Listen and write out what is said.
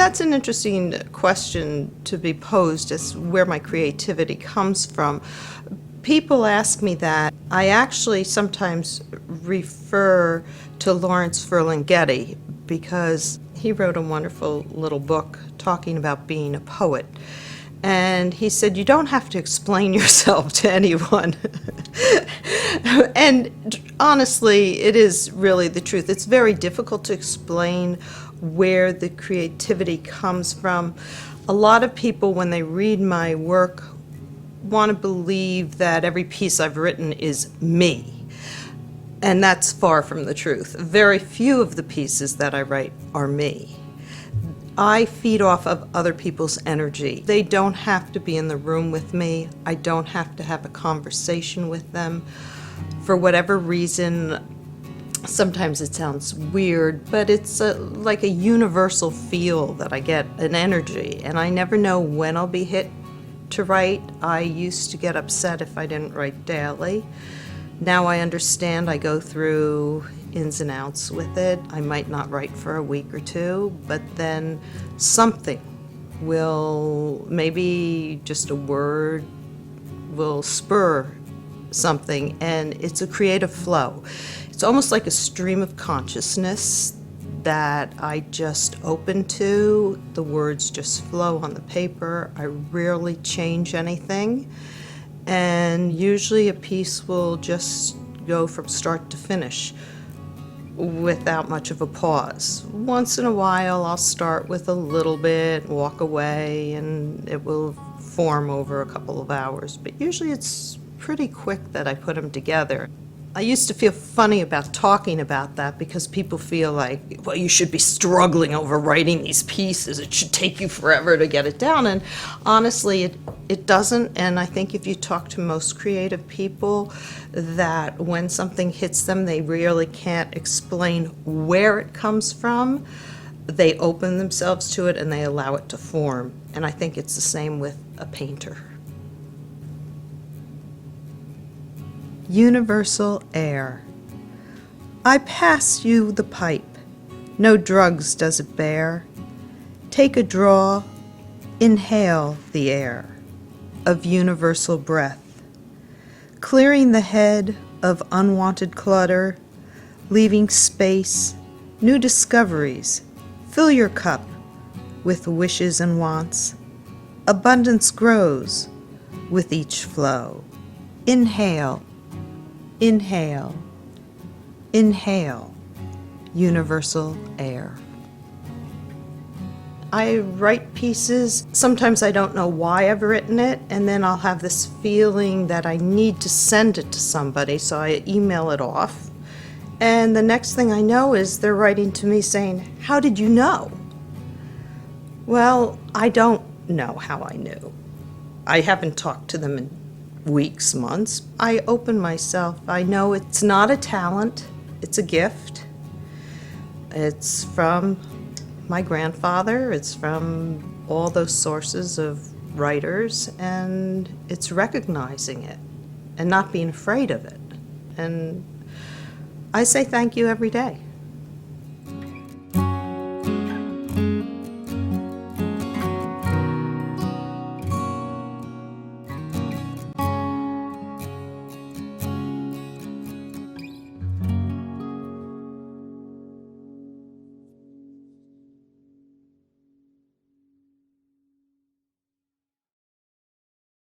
That's an interesting question to be posed, as where my creativity comes from. People ask me that. I actually sometimes refer to Lawrence Ferlinghetti because he wrote a wonderful little book talking about being a poet. And he said, you don't have to explain yourself to anyone. And honestly, it is really the truth. It's very difficult to explain where the creativity comes from. A lot of people, when they read my work, want to believe that every piece I've written is me. And that's far from the truth. Very few of the pieces that I write are me. I feed off of other people's energy. They don't have to be in the room with me. I don't have to have a conversation with them. For whatever reason, sometimes it sounds weird, but it's like a universal feel that I get, an energy, and I never know when I'll be hit to write. I used to get upset if I didn't write daily. Now I understand. I go through ins and outs with it. I might not write for a week or two, but then something will, maybe just a word will spur something, and it's a creative flow. It's almost like a stream of consciousness that I just open to. The words just flow on the paper. I rarely change anything. And usually a piece will just go from start to finish without much of a pause. Once in a while I'll start with a little bit, walk away, and it will form over a couple of hours. But usually it's pretty quick that I put them together. I used to feel funny about talking about that because people feel like, well, you should be struggling over writing these pieces. It should take you forever to get it down. And honestly, it doesn't. And I think if you talk to most creative people, that when something hits them, they really can't explain where it comes from. They open themselves to it and they allow it to form. And I think it's the same with a painter. Universal air. I pass you the pipe, no drugs does it bear. Take a draw, inhale the air of universal breath, clearing the head of unwanted clutter, leaving space, new discoveries. Fill your cup with wishes and wants. Abundance grows with each flow. Inhale. Inhale, inhale, universal air. I write pieces, sometimes I don't know why I've written it, and then I'll have this feeling that I need to send it to somebody, so I email it off. And the next thing I know is they're writing to me saying, how did you know? Well, I don't know how I knew. I haven't talked to them in weeks, months. I open myself. I know it's not a talent, it's a gift. It's from my grandfather, it's from all those sources of writers, and it's recognizing it and not being afraid of it. And I say thank you every day.